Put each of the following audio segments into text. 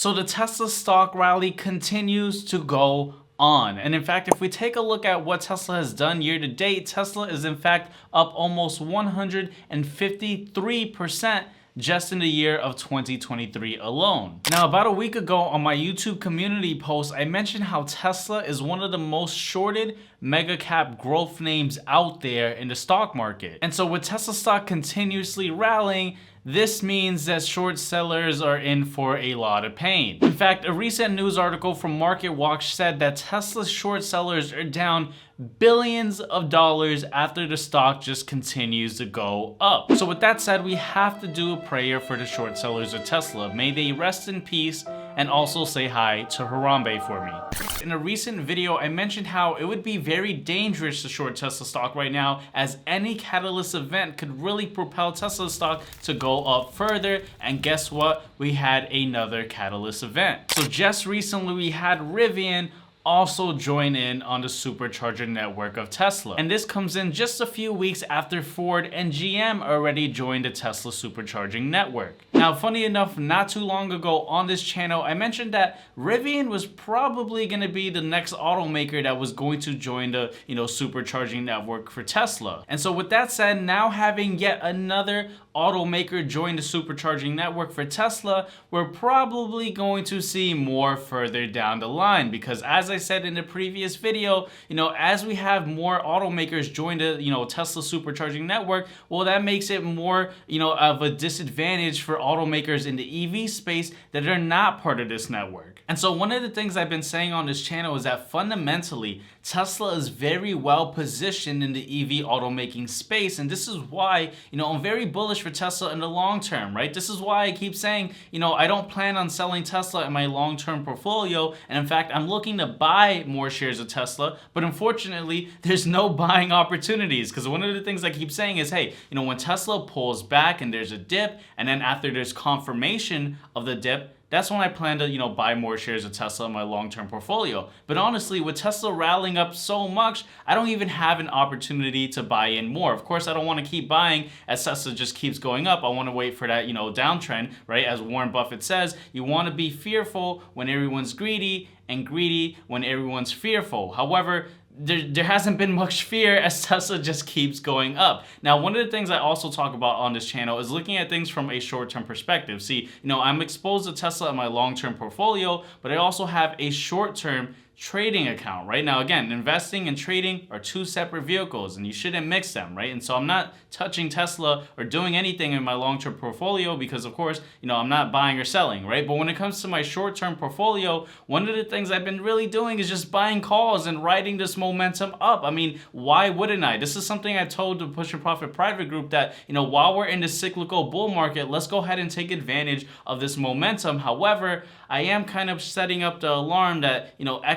So the Tesla stock rally continues to go on. And in fact, if we take a look at what Tesla has done year to date, Tesla is in fact up almost 153% just in the year of 2023 alone. Now, about a week ago on my YouTube community post, I mentioned how Tesla is one of the most shorted mega cap growth names out there in the stock market. And so with Tesla stock continuously rallying, this means that short sellers are in for a lot of pain. In fact, a recent news article from MarketWatch said that Tesla's short sellers are down billions of dollars after the stock just continues to go up. So with that said, we have to do a prayer for the short sellers of Tesla. May they rest in peace, and also say hi to Harambe for me. In a recent video, I mentioned how it would be very dangerous to short Tesla stock right now, as any catalyst event could really propel Tesla stock to go up further, and guess what? We had another catalyst event. So just recently we had Rivian also join in on the supercharger network of Tesla. And this comes in just a few weeks after Ford and GM already joined the Tesla supercharging network. Now, funny enough, not too long ago on this channel, I mentioned that Rivian was probably gonna be the next automaker that was going to join the, supercharging network for Tesla. And so with that said, now having yet another automaker join the supercharging network for Tesla, we're probably going to see more further down the line, because as I said in the previous video, as we have more automakers join the, Tesla supercharging network, well, that makes it more, of a disadvantage for automakers in the EV space that are not part of this network. And so one of the things I've been saying on this channel is that fundamentally, Tesla is very well positioned in the EV automaking space. And this is why, I'm very bullish for Tesla in the long term, right? This is why I keep saying, I don't plan on selling Tesla in my long-term portfolio. And in fact, I'm looking to buy more shares of Tesla, but unfortunately, there's no buying opportunities. Because one of the things I keep saying is, hey, when Tesla pulls back and there's a dip, and then after there's confirmation of the dip, that's when I plan to, buy more shares of Tesla in my long-term portfolio. But honestly, with Tesla rallying up so much, I don't even have an opportunity to buy in more. Of course, I don't want to keep buying as Tesla just keeps going up. I want to wait for that, downtrend, right? As Warren Buffett says, you want to be fearful when everyone's greedy, and greedy when everyone's fearful. However, there hasn't been much fear as Tesla just keeps going up. Now, one of the things I also talk about on this channel is looking at things from a short-term perspective. See, I'm exposed to Tesla in my long-term portfolio, but I also have a short-term trading account, right? Now, again, investing and trading are two separate vehicles, and you shouldn't mix them, right? And so I'm not touching Tesla or doing anything in my long-term portfolio because, of course, I'm not buying or selling, right? But when it comes to my short-term portfolio, one of the things I've been really doing is just buying calls and riding this momentum up. I mean, why wouldn't I? This is something I've told the Push and Profit private group that, while we're in the cyclical bull market, let's go ahead and take advantage of this momentum. However, I am kind of setting up the alarm that,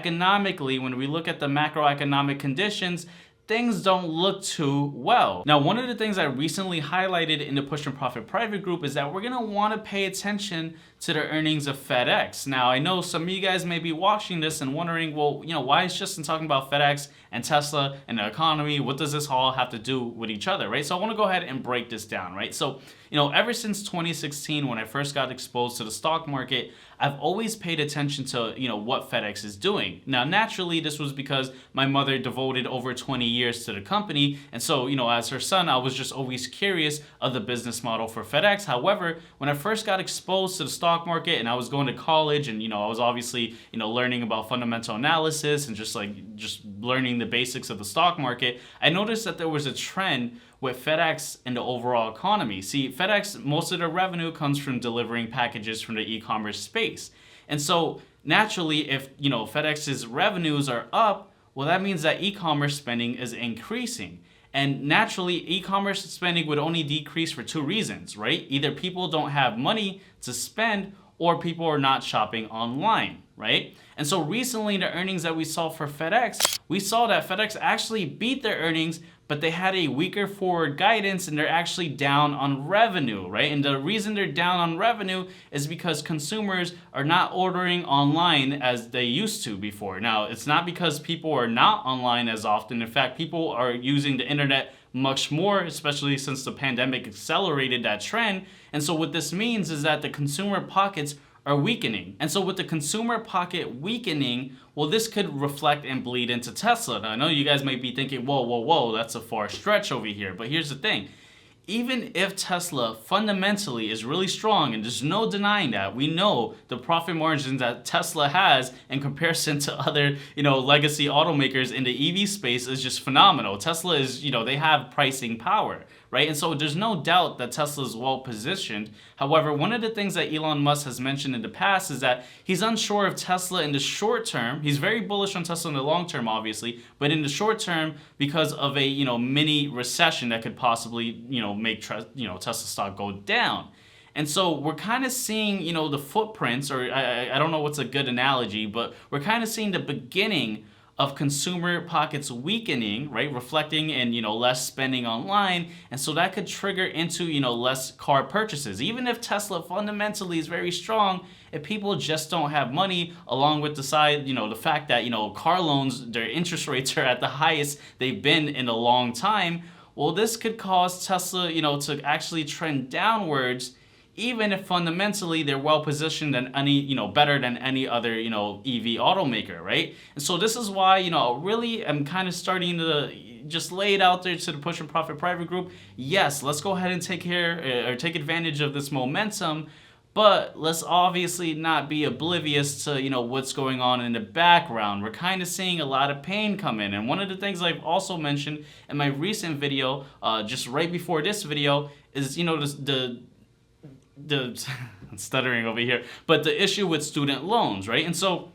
economically, when we look at the macroeconomic conditions, things don't look too well. Now, one of the things I recently highlighted in the Push and Profit private group is that we're gonna wanna pay attention to the earnings of FedEx. Now, I know some of you guys may be watching this and wondering, well, why is Justin talking about FedEx and Tesla and the economy? What does this all have to do with each other, right? So I wanna go ahead and break this down, right? So, ever since 2016, when I first got exposed to the stock market, I've always paid attention to, what FedEx is doing. Now, naturally, this was because my mother devoted over 20 years to the company. And so, as her son, I was just always curious of the business model for FedEx. However, when I first got exposed to the stock market and I was going to college and, I was obviously, learning about fundamental analysis and just learning the basics of the stock market, I noticed that there was a trend with FedEx and the overall economy. See, FedEx, most of their revenue comes from delivering packages from the e-commerce space. And so naturally, if FedEx's revenues are up, well, that means that e-commerce spending is increasing. And naturally, e-commerce spending would only decrease for two reasons, right? Either people don't have money to spend, or people are not shopping online, right? And so recently, the earnings that we saw for FedEx, we saw that FedEx actually beat their earnings, but they had a weaker forward guidance and they're actually down on revenue, right? And the reason they're down on revenue is because consumers are not ordering online as they used to before. Now, it's not because people are not online as often. In fact, people are using the internet much more, especially since the pandemic accelerated that trend. And so what this means is that the consumer pockets are weakening. And so with the consumer pocket weakening, well, this could reflect and bleed into Tesla. Now, I know you guys might be thinking, whoa, that's a far stretch over here. But here's the thing. Even if Tesla fundamentally is really strong, and there's no denying that, we know the profit margins that Tesla has in comparison to other, legacy automakers in the EV space is just phenomenal. Tesla is, they have pricing power, right? And so there's no doubt that Tesla is well positioned. However, one of the things that Elon Musk has mentioned in the past is that he's unsure of Tesla in the short term. He's very bullish on Tesla in the long term, obviously, but in the short term, because of a, mini recession that could possibly, make Tesla stock go down. And so we're kind of seeing, the footprints, or I don't know what's a good analogy, but we're kind of seeing the beginning of consumer pockets weakening, right? Reflecting in, less spending online. And so that could trigger into, less car purchases. Even if Tesla fundamentally is very strong, if people just don't have money, along with the fact that, car loans, their interest rates are at the highest they've been in a long time, well, this could cause Tesla, to actually trend downwards, even if fundamentally they're well positioned and better than any other, EV automaker, right? And so this is why, really I'm kind of starting to just lay it out there to the Push and Profit private group. Yes, let's go ahead and take advantage of this momentum, but let's obviously not be oblivious to, what's going on in the background. We're kind of seeing a lot of pain come in. And one of the things I've also mentioned in my recent video, just right before this video, is, the I'm stuttering over here, but the issue with student loans, right? And so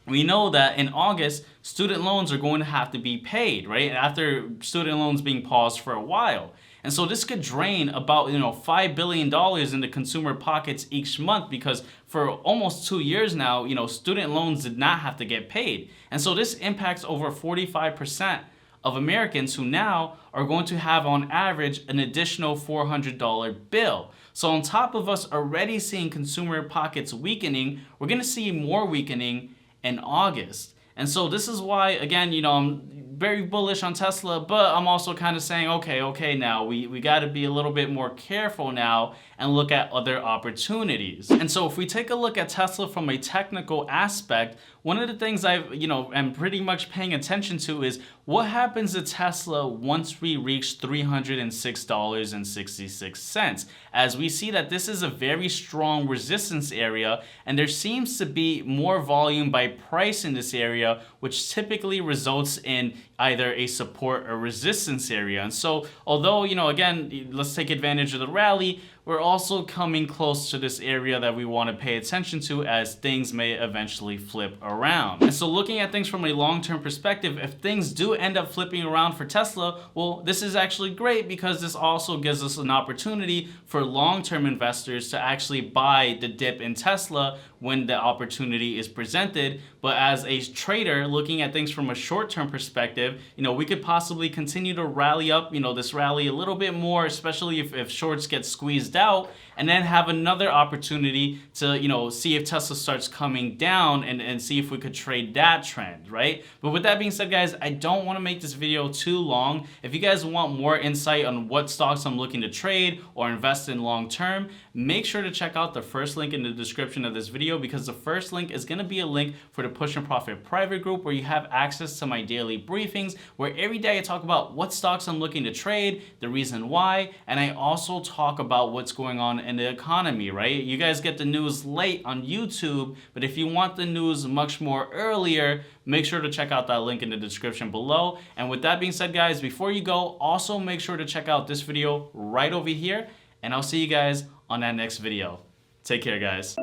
we know that in August, student loans are going to have to be paid, right? After student loans being paused for a while. And so this could drain about, $5 billion in the consumer pockets each month, because for almost 2 years now, student loans did not have to get paid. And so this impacts over 45% of Americans who now are going to have on average an additional $400 bill. So on top of us already seeing consumer pockets weakening, we're going to see more weakening in August. And so this is why, again, I'm very bullish on Tesla, but I'm also kind of saying, okay, now we got to be a little bit more careful now and look at other opportunities. And so if we take a look at Tesla from a technical aspect, one of the things am pretty much paying attention to is what happens to Tesla once we reach $306.66. As we see that this is a very strong resistance area, and there seems to be more volume by price in this area, which typically results in either a support or resistance area. And so although, again, let's take advantage of the rally, we're also coming close to this area that we want to pay attention to, as things may eventually flip around. And so looking at things from a long-term perspective, if things do end up flipping around for Tesla, well, this is actually great, because this also gives us an opportunity for long-term investors to actually buy the dip in Tesla when the opportunity is presented. But as a trader looking at things from a short-term perspective, we could possibly continue to rally up, this rally a little bit more, especially if shorts get squeezed out, and then have another opportunity to, see if Tesla starts coming down and see if we could trade that trend, right? But with that being said, guys, I don't want to make this video too long. If you guys want more insight on what stocks I'm looking to trade or invest in long term, make sure to check out the first link in the description of this video, because the first link is going to be a link for the Push and Profit private group, where you have access to my daily briefings, where every day I talk about what stocks I'm looking to trade, the reason why, and I also talk about what's going on in the economy, right? You guys get the news late on YouTube, but if you want the news much more earlier, make sure to check out that link in the description below. And with that being said, guys, before you go, also make sure to check out this video right over here, and I'll see you guys on that next video. Take care, guys.